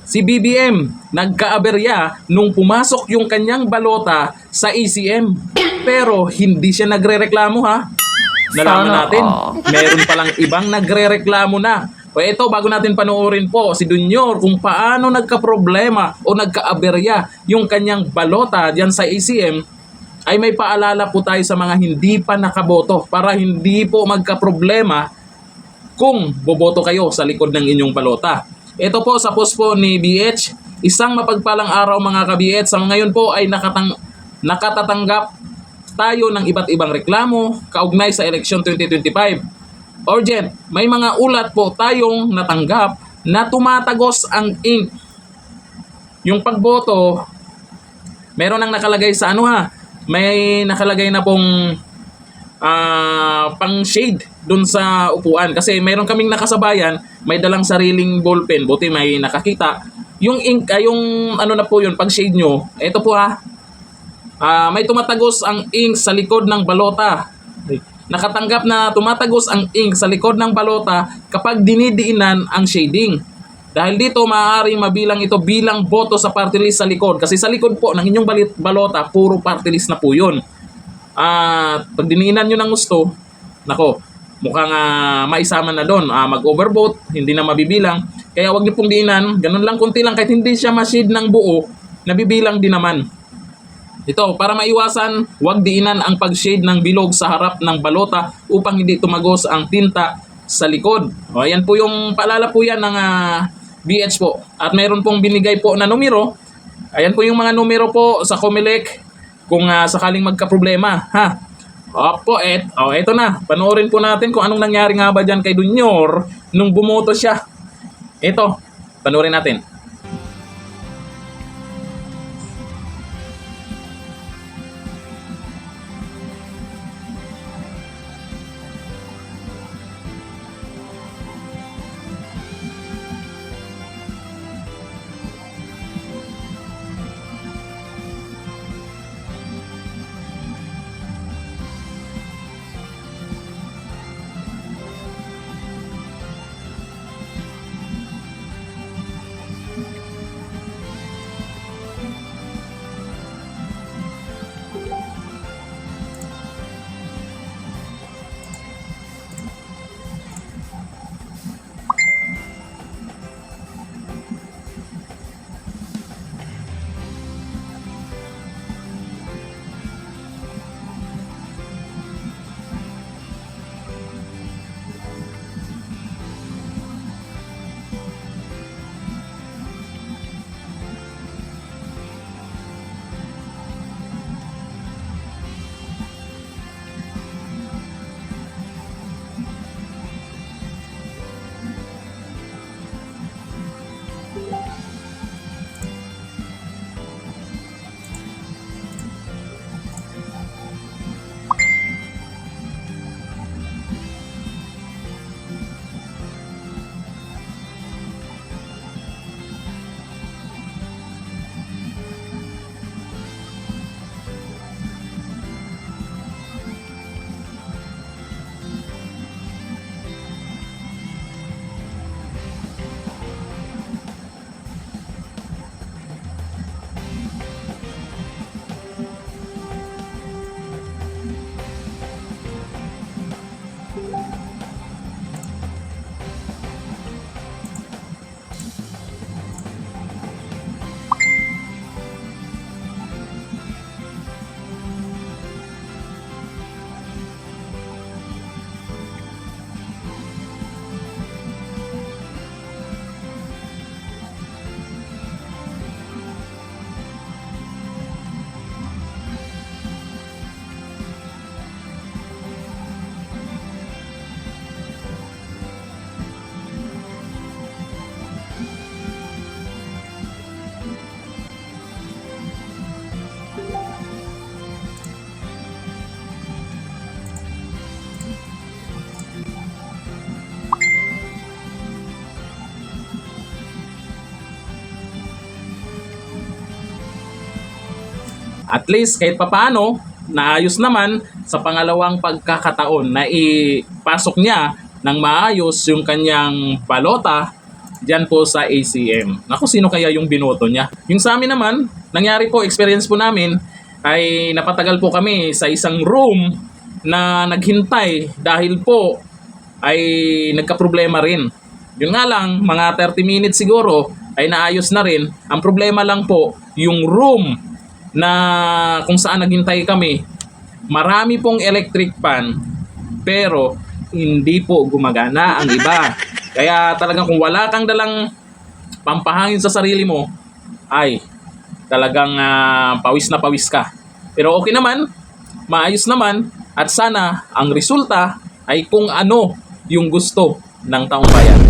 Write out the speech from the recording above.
Si BBM nagkaaberya nung pumasok yung kanyang balota sa ACM. Pero hindi siya nagrereklamo ha. Nalaman Sana natin, all. meron palang ibang nagrereklamo na. O ito, bago natin panoorin po si Dunyor kung paano nagkaproblema o nagkaaberya yung kanyang balota dyan sa ACM, ay may paalala po tayo sa mga hindi pa nakaboto para hindi po magkaproblema kung boboto kayo sa likod ng inyong balota. Ito po sa post po ni BH, isang mapagpalang araw mga ka-BH. Sa ngayon po ay nakatatanggap tayo ng iba't ibang reklamo kaugnay sa eleksyon 2025. Urgent, may mga ulat po tayong natanggap na tumatagos ang ink. Yung pagboto, meron nang nakalagay sa ano ha, may nakalagay na pong pang-shade dun sa upuan. Kasi meron kaming nakasabayan, may dalang sariling ballpen, buti may nakakita. Yung ink, yung ano na po yun, pag-shade nyo, ito po ha, may tumatagos ang ink sa likod ng balota. Nakatanggap na tumatagos ang ink sa likod ng balota kapag dinidiinan ang shading. Dahil dito, maaaring mabilang ito bilang boto sa party list sa likod. Kasi sa likod po ng inyong balota, puro party list na po yun. Pag diniinan nyo ng gusto, nako, mukhang maisama na doon. Mag-overvote, hindi na mabibilang. Kaya wag nyo pong diinan, ganun lang, kunti lang, kahit hindi siya ma-shade ng buo, nabibilang din naman. Ito, para maiwasan, huwag diinan ang pag-shade ng bilog sa harap ng balota upang hindi tumagos ang tinta sa likod. O, ayan po yung paalala po yan ng BH po. At mayroon pong binigay po na numero. Ayan po yung mga numero po sa Comelec kung sakaling magka-problema. Ha? Opo, eto na. Panoorin po natin kung anong nangyari nga ba dyan kay Dunyor nung bumoto siya. Ito, panoorin natin. At least kahit papaano, naayos naman sa pangalawang pagkakataon na ipasok niya ng maayos yung kanyang balota dyan po sa ACM. Naku, sino kaya yung binoto niya? Yung sa amin naman, nangyari po, experience po namin, ay napatagal po kami sa isang room na naghintay dahil po ay nagka-problema rin. Yun nga lang, mga 30 minutes siguro ay naayos na rin. Ang problema lang po, yung room na kung saan naghintay kami, marami pong electric fan pero hindi po gumagana ang iba. Kaya talagang kung wala kang dalang pampahangin sa sarili mo, ay talagang pawis na pawis ka. Pero okay naman, maayos naman, at sana ang resulta ay kung ano yung gusto ng taong bayan.